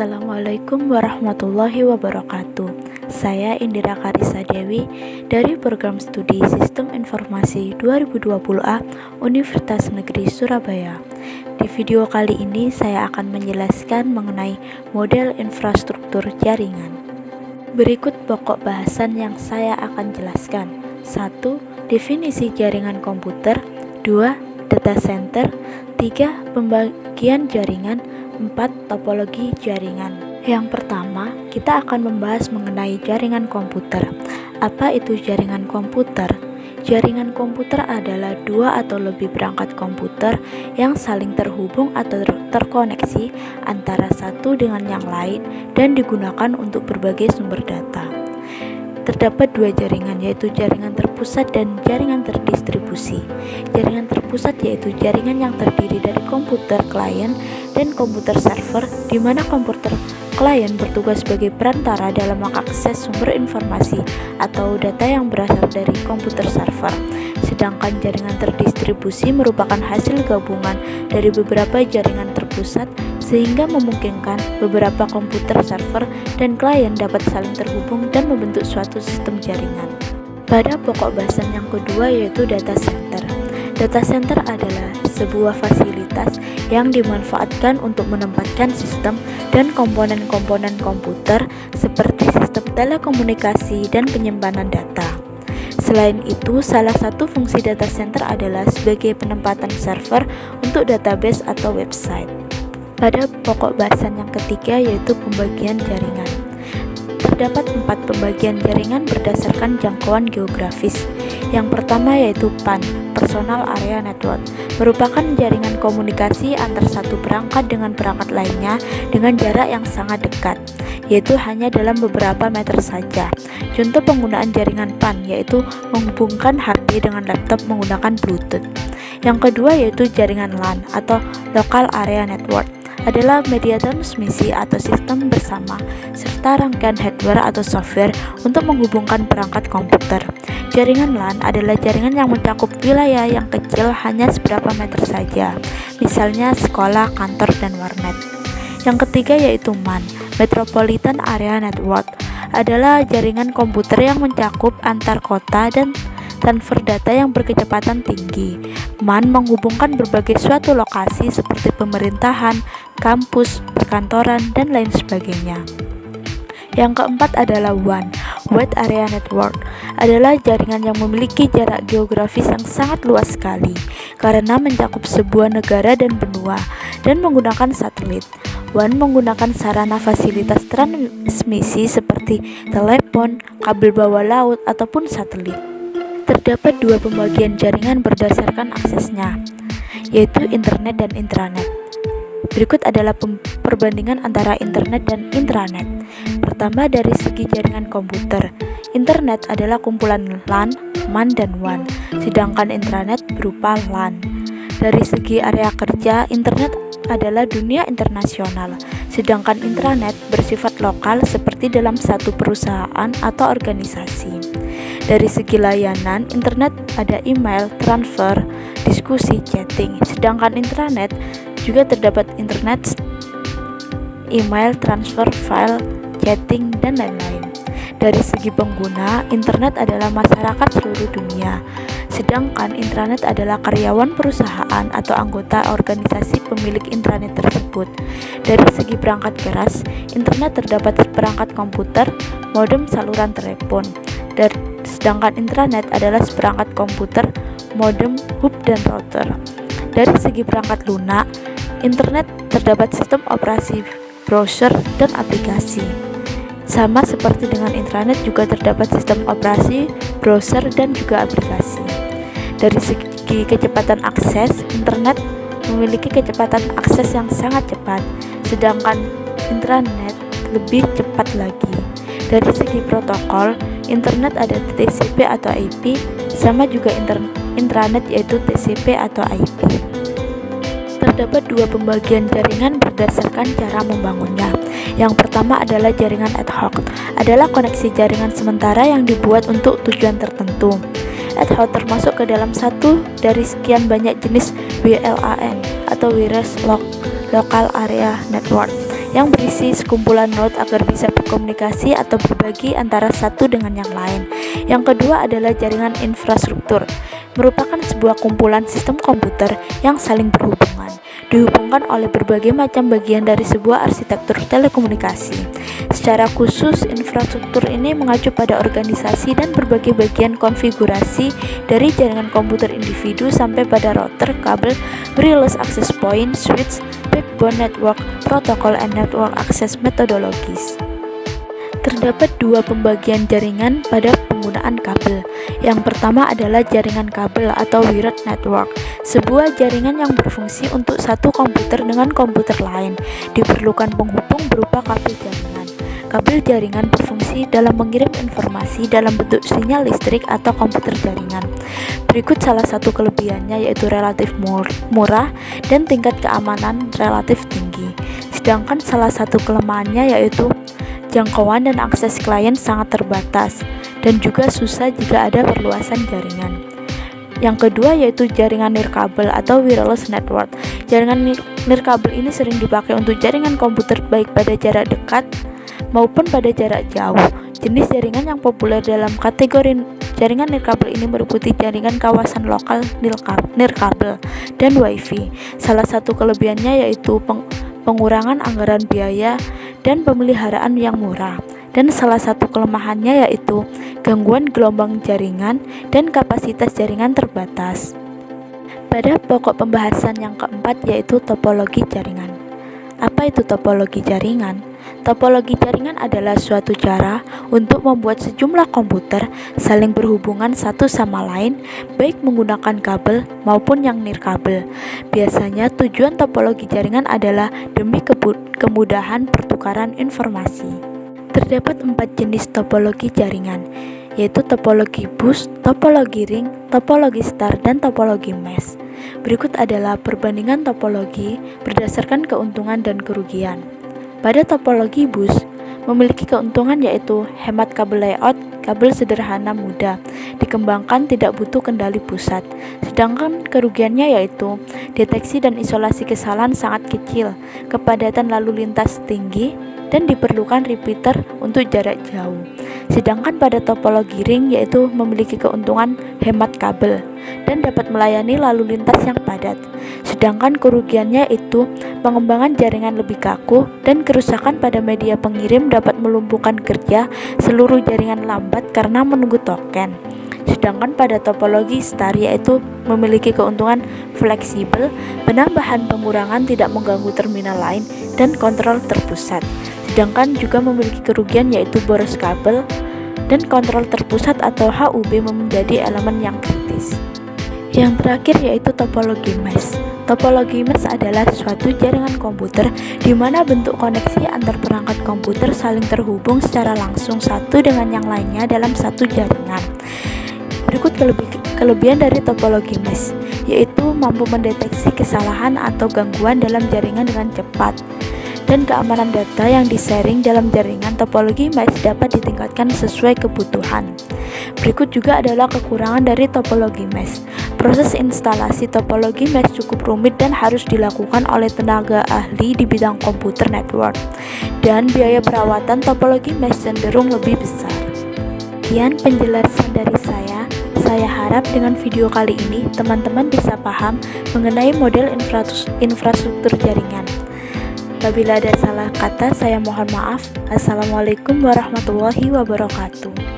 Assalamualaikum warahmatullahi wabarakatuh. Saya Indira Karissa Dewi dari Program Studi Sistem Informasi 2020A Universitas Negeri Surabaya. Di video kali ini saya akan menjelaskan mengenai model infrastruktur jaringan. Berikut pokok bahasan yang saya akan jelaskan. 1. Definisi jaringan komputer. 2. Data center. 3. Pembagian jaringan. 4. Topologi jaringan. Yang pertama, kita akan membahas mengenai jaringan komputer. Apa itu jaringan komputer? Jaringan komputer adalah dua atau lebih perangkat komputer yang saling terhubung atau terkoneksi antara satu dengan yang lain dan digunakan untuk berbagai sumber data. Terdapat dua jaringan, yaitu jaringan terpusat dan jaringan terdistribusi. Jaringan terpusat yaitu jaringan yang terdiri dari komputer klien dan komputer server, di mana komputer klien bertugas sebagai perantara dalam mengakses sumber informasi atau data yang berasal dari komputer server. Sedangkan jaringan terdistribusi merupakan hasil gabungan dari beberapa jaringan terpusat sehingga memungkinkan beberapa komputer server dan klien dapat saling terhubung dan membentuk suatu sistem jaringan. Pada pokok bahasan yang kedua yaitu data center. Data center adalah sebuah fasilitas yang dimanfaatkan untuk menempatkan sistem dan komponen-komponen komputer seperti sistem telekomunikasi dan penyimpanan data. Selain itu, salah satu fungsi data center adalah sebagai penempatan server untuk database atau website. Pada pokok bahasan yang ketiga yaitu pembagian jaringan. Terdapat 4 pembagian jaringan berdasarkan jangkauan geografis. Yang pertama yaitu PAN, Personal Area Network, merupakan jaringan komunikasi antar satu perangkat dengan perangkat lainnya dengan jarak yang sangat dekat, yaitu hanya dalam beberapa meter saja. Contoh penggunaan jaringan PAN yaitu menghubungkan HP dengan laptop menggunakan Bluetooth. Yang kedua yaitu jaringan LAN atau Local Area Network, adalah media transmisi atau sistem bersama serta rangkaian hardware atau software untuk menghubungkan perangkat komputer. Jaringan LAN adalah jaringan yang mencakup wilayah yang kecil hanya seberapa meter saja, misalnya sekolah, kantor, dan warnet. Yang ketiga yaitu MAN, Metropolitan Area Network, adalah jaringan komputer yang mencakup antar kota dan transfer data yang berkecepatan tinggi. MAN menghubungkan berbagai suatu lokasi seperti pemerintahan, kampus, perkantoran, dan lain sebagainya. Yang keempat adalah WAN, Wide Area Network, adalah jaringan yang memiliki jarak geografis yang sangat luas sekali karena mencakup sebuah negara dan benua dan menggunakan satelit. WAN menggunakan sarana fasilitas transmisi seperti telepon, kabel bawah laut, ataupun satelit. Terdapat dua pembagian jaringan berdasarkan aksesnya, yaitu internet dan intranet. Berikut adalah perbandingan antara internet dan intranet. Pertama, dari segi jaringan komputer. Internet adalah kumpulan LAN, MAN, dan WAN, sedangkan intranet berupa LAN. Dari segi area kerja, internet adalah dunia internasional, sedangkan intranet bersifat lokal seperti dalam satu perusahaan atau organisasi. Dari segi layanan, internet ada email, transfer, diskusi, chatting, sedangkan intranet juga terdapat internet, email, transfer, file, chatting, dan lain-lain. Dari segi pengguna, internet adalah masyarakat seluruh dunia, sedangkan intranet adalah karyawan perusahaan atau anggota organisasi pemilik intranet tersebut. Dari segi perangkat keras, internet terdapat perangkat komputer, modem saluran telepon, sedangkan intranet adalah seperangkat komputer, modem, hub, dan router. Dari segi perangkat lunak, internet terdapat sistem operasi, browser, dan aplikasi. Sama seperti dengan intranet juga terdapat sistem operasi, browser, dan juga aplikasi. Dari segi kecepatan akses, internet memiliki kecepatan akses yang sangat cepat, sedangkan intranet lebih cepat lagi. Dari segi protokol, internet ada TCP atau IP, sama juga intranet yaitu TCP atau IP. Terdapat dua pembagian jaringan berdasarkan cara membangunnya. Yang pertama adalah jaringan ad hoc, adalah koneksi jaringan sementara yang dibuat untuk tujuan tertentu. Ad hoc termasuk ke dalam satu dari sekian banyak jenis WLAN atau Wireless Local Area Network yang berisi sekumpulan node agar bisa berkomunikasi atau berbagi antara satu dengan yang lain. Yang kedua adalah jaringan infrastruktur, merupakan sebuah kumpulan sistem komputer yang saling berhubungan, dihubungkan oleh berbagai macam bagian dari sebuah arsitektur telekomunikasi. Secara khusus, infrastruktur ini mengacu pada organisasi dan berbagai bagian konfigurasi dari jaringan komputer individu sampai pada router, kabel, wireless access point, switch, backbone network, protocol, and network access methodologies. Terdapat dua pembagian jaringan pada penggunaan kabel. Yang pertama adalah jaringan kabel atau wired network, sebuah jaringan yang berfungsi untuk satu komputer dengan komputer lain. Diperlukan penghubung berupa kabel jaringan. Kabel jaringan berfungsi dalam mengirim informasi dalam bentuk sinyal listrik atau komputer jaringan. Berikut salah satu kelebihannya, yaitu relatif murah dan tingkat keamanan relatif tinggi. Sedangkan salah satu kelemahannya yaitu jangkauan dan akses klien sangat terbatas dan juga susah jika ada perluasan jaringan. Yang kedua yaitu jaringan nirkabel atau wireless network. Jaringan nirkabel ini sering dipakai untuk jaringan komputer baik pada jarak dekat maupun pada jarak jauh. Jenis jaringan yang populer dalam kategori jaringan nirkabel ini meliputi jaringan kawasan lokal nirkabel dan WiFi. Salah satu kelebihannya yaitu pengurangan anggaran biaya dan pemeliharaan yang murah. Dan salah satu kelemahannya yaitu gangguan gelombang jaringan dan kapasitas jaringan terbatas. Pada pokok pembahasan yang keempat yaitu topologi jaringan. Apa itu topologi jaringan? Topologi jaringan adalah suatu cara untuk membuat sejumlah komputer saling berhubungan satu sama lain, baik menggunakan kabel maupun yang nirkabel. Biasanya tujuan topologi jaringan adalah demi kemudahan pertukaran informasi. Terdapat 4 jenis topologi jaringan, yaitu topologi bus, topologi ring, topologi star, dan topologi mesh. Berikut adalah perbandingan topologi berdasarkan keuntungan dan kerugian. Pada topologi bus, memiliki keuntungan yaitu hemat kabel layout, kabel sederhana mudah, dikembangkan tidak butuh kendali pusat. Sedangkan kerugiannya yaitu deteksi dan isolasi kesalahan sangat kecil, kepadatan lalu lintas tinggi, dan diperlukan repeater untuk jarak jauh. Sedangkan pada topologi ring yaitu memiliki keuntungan hemat kabel dan dapat melayani lalu lintas yang padat. Sedangkan kerugiannya itu pengembangan jaringan lebih kaku dan kerusakan pada media pengirim dapat melumpuhkan kerja seluruh jaringan lambat karena menunggu token. Sedangkan pada topologi star yaitu memiliki keuntungan fleksibel, penambahan pengurangan tidak mengganggu terminal lain dan kontrol terpusat. Sedangkan juga memiliki kerugian yaitu boros kabel dan kontrol terpusat atau HUB menjadi elemen yang kritis. Yang terakhir yaitu topologi mesh. Topologi mesh adalah suatu jaringan komputer di mana bentuk koneksi antar perangkat komputer saling terhubung secara langsung satu dengan yang lainnya dalam satu jaringan. Berikut kelebihan dari topologi mesh, yaitu mampu mendeteksi kesalahan atau gangguan dalam jaringan dengan cepat, dan keamanan data yang di-sharing dalam jaringan topologi mesh dapat ditingkatkan sesuai kebutuhan. Berikut juga adalah kekurangan dari topologi mesh. Proses instalasi topologi mesh cukup rumit dan harus dilakukan oleh tenaga ahli di bidang komputer network, dan biaya perawatan topologi mesh cenderung lebih besar. Sekian penjelasan dari saya. Saya harap dengan video kali ini teman-teman bisa paham mengenai model infrastruktur jaringan. Apabila ada salah kata, saya mohon maaf. Assalamualaikum warahmatullahi wabarakatuh.